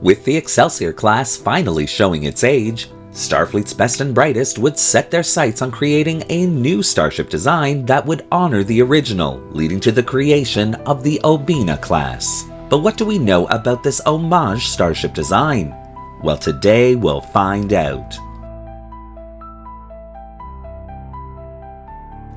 With the Excelsior class finally showing its age, Starfleet's best and brightest would set their sights on creating a new starship design that would honor the original, leading to the creation of the Obena Class. But what do we know about this homage starship design? Well, today we'll find out.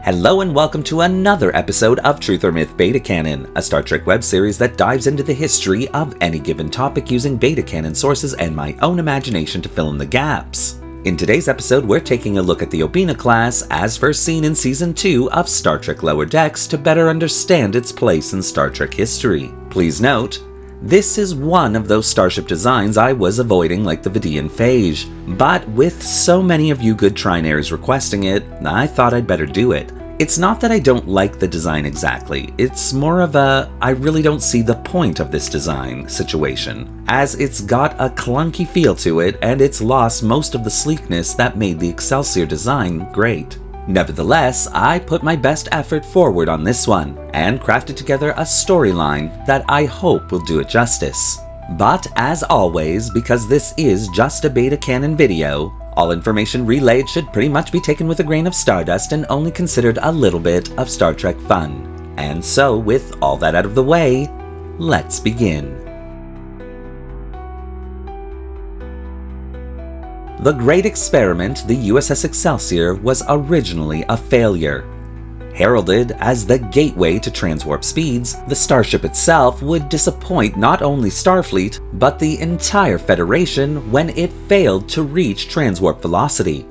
Hello and welcome to another episode of Truth or Myth Beta Canon, a Star Trek web series that dives into the history of any given topic using beta canon sources and my own imagination to fill in the gaps. In today's episode, we're taking a look at the Obena Class as first seen in Season 2 of Star Trek Lower Decks to better understand its place in Star Trek history. Please note, this is one of those starship designs I was avoiding like the Vidian Phage, but with so many of you good trinaries requesting it, I thought I'd better do it. It's not that I don't like the design exactly, it's more of a I really don't see the point of this design situation, as it's got a clunky feel to it and it's lost most of the sleekness that made the Excelsior design great. Nevertheless, I put my best effort forward on this one, and crafted together a storyline that I hope will do it justice. But as always, because this is just a beta canon video, all information relayed should pretty much be taken with a grain of stardust and only considered a little bit of Star Trek fun. And so, with all that out of the way, let's begin. The Great Experiment, the USS Excelsior, was originally a failure. Heralded as the gateway to transwarp speeds, the starship itself would disappoint not only Starfleet, but the entire Federation when it failed to reach transwarp velocity.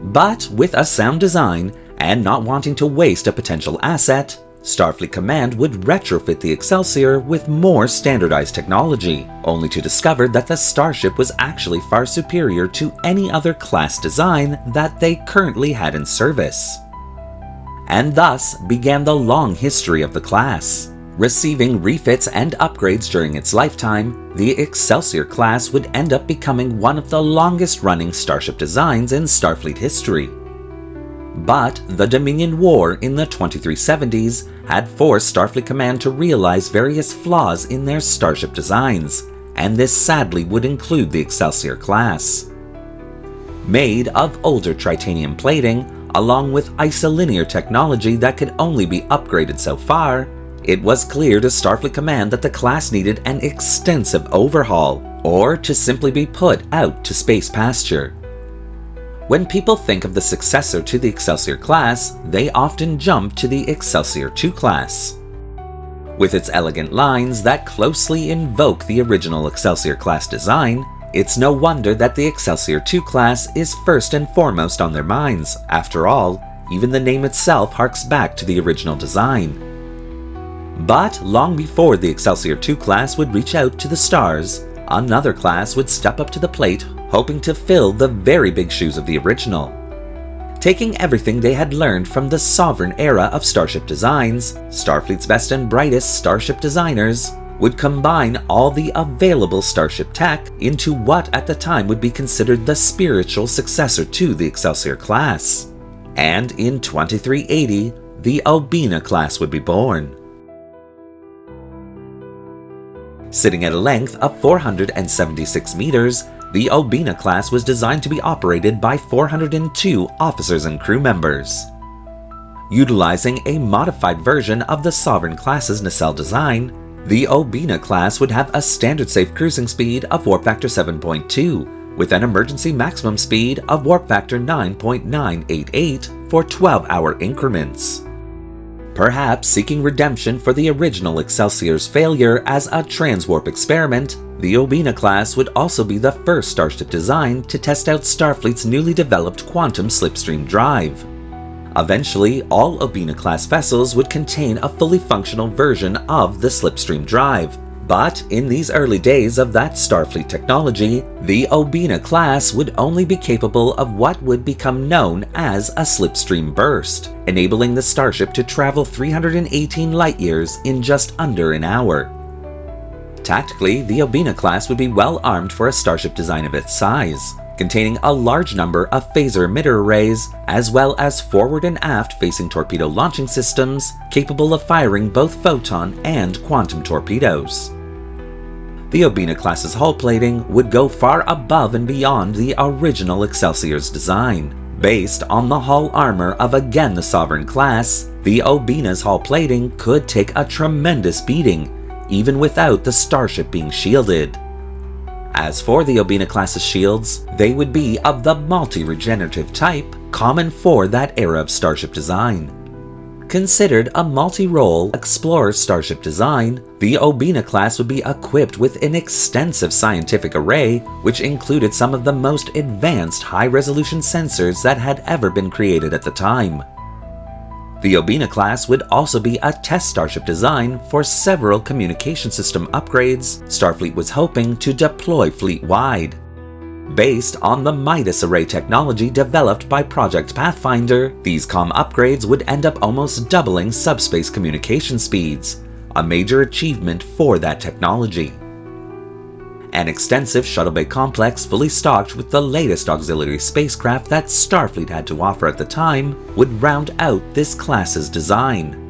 But with a sound design, and not wanting to waste a potential asset, Starfleet Command would retrofit the Excelsior with more standardized technology, only to discover that the starship was actually far superior to any other class design that they currently had in service. And thus began the long history of the class. Receiving refits and upgrades during its lifetime, the Excelsior class would end up becoming one of the longest-running starship designs in Starfleet history. But the Dominion War in the 2370s had forced Starfleet Command to realize various flaws in their starship designs, and this sadly would include the Excelsior class. Made of older titanium plating, along with isolinear technology that could only be upgraded so far, it was clear to Starfleet Command that the class needed an extensive overhaul, or to simply be put out to space pasture. When people think of the successor to the Excelsior class, they often jump to the Excelsior II class. With its elegant lines that closely invoke the original Excelsior class design, it's no wonder that the Excelsior II class is first and foremost on their minds. After all, even the name itself harks back to the original design. But long before the Excelsior II class would reach out to the stars, another class would step up to the plate, hoping to fill the very big shoes of the original. Taking everything they had learned from the Sovereign era of starship designs, Starfleet's best and brightest starship designers would combine all the available starship tech into what at the time would be considered the spiritual successor to the Excelsior class. And in 2380, the Obena class would be born. Sitting at a length of 476 meters, the Obena class was designed to be operated by 402 officers and crew members. Utilizing a modified version of the Sovereign class's nacelle design, the Obena class would have a standard safe cruising speed of warp factor 7.2, with an emergency maximum speed of warp factor 9.988 for 12-hour increments. Perhaps seeking redemption for the original Excelsior's failure as a transwarp experiment, the Obena class would also be the first starship design to test out Starfleet's newly developed quantum slipstream drive. Eventually, all Obena class vessels would contain a fully functional version of the slipstream drive. But in these early days of that Starfleet technology, the Obena class would only be capable of what would become known as a slipstream burst, enabling the starship to travel 318 light-years in just under an hour. Tactically, the Obena class would be well armed for a starship design of its size, containing a large number of phaser emitter arrays, as well as forward and aft facing torpedo launching systems capable of firing both photon and quantum torpedoes. The Obena class's hull plating would go far above and beyond the original Excelsior's design. Based on the hull armor of again the Sovereign class, the Obena's hull plating could take a tremendous beating, even without the starship being shielded. As for the Obena class's shields, they would be of the multi-regenerative type, common for that era of starship design. Considered a multi-role explorer starship design, the Obena class would be equipped with an extensive scientific array, which included some of the most advanced high-resolution sensors that had ever been created at the time. The Obena class would also be a test starship design for several communication system upgrades Starfleet was hoping to deploy fleet-wide. Based on the Midas Array technology developed by Project Pathfinder, these comm upgrades would end up almost doubling subspace communication speeds, a major achievement for that technology. An extensive shuttle bay complex fully stocked with the latest auxiliary spacecraft that Starfleet had to offer at the time would round out this class's design.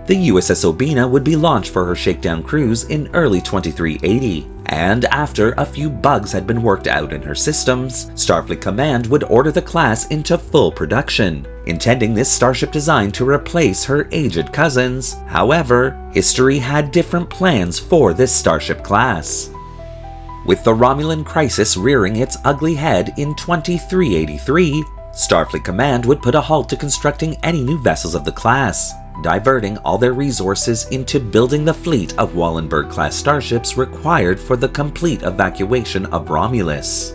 The USS Obena would be launched for her shakedown cruise in early 2380, and after a few bugs had been worked out in her systems, Starfleet Command would order the class into full production, intending this starship design to replace her aged cousins. However, history had different plans for this starship class. With the Romulan crisis rearing its ugly head in 2383, Starfleet Command would put a halt to constructing any new vessels of the class, diverting all their resources into building the fleet of Wallenberg-class starships required for the complete evacuation of Romulus.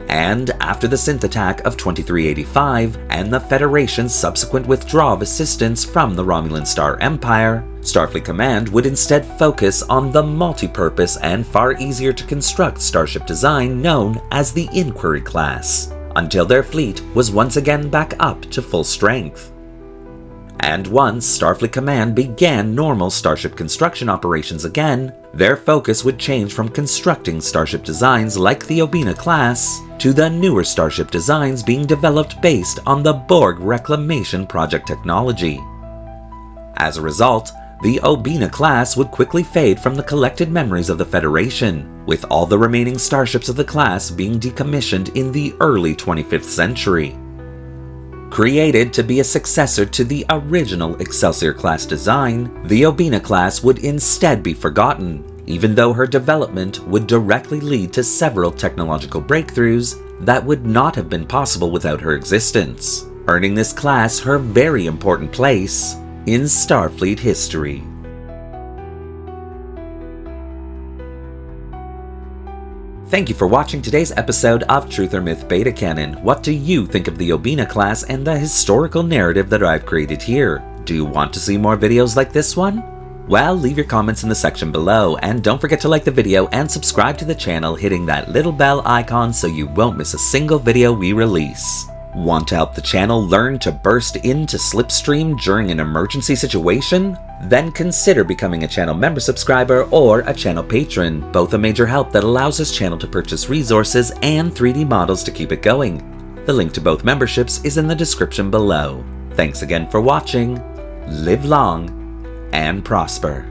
And after the synth attack of 2385 and the Federation's subsequent withdrawal of assistance from the Romulan Star Empire, Starfleet Command would instead focus on the multi-purpose and far easier to construct starship design known as the Inquiry class, until their fleet was once again back up to full strength. And once Starfleet Command began normal starship construction operations again, their focus would change from constructing starship designs like the Obena class to the newer starship designs being developed based on the Borg Reclamation Project technology. As a result, the Obena class would quickly fade from the collected memories of the Federation, with all the remaining starships of the class being decommissioned in the early 25th century. Created to be a successor to the original Excelsior class design, the Obena class would instead be forgotten, even though her development would directly lead to several technological breakthroughs that would not have been possible without her existence, earning this class her very important place in Starfleet history. Thank you for watching today's episode of Truth or Myth Beta Canon. What do you think of the Obena class and the historical narrative that I've created here? Do you want to see more videos like this one? Well, leave your comments in the section below, and don't forget to like the video and subscribe to the channel, hitting that little bell icon so you won't miss a single video we release. Want to help the channel learn to burst into Slipstream during an emergency situation? Then consider becoming a channel member subscriber or a channel patron, both a major help that allows this channel to purchase resources and 3D models to keep it going. The link to both memberships is in the description below. Thanks again for watching, live long, and prosper.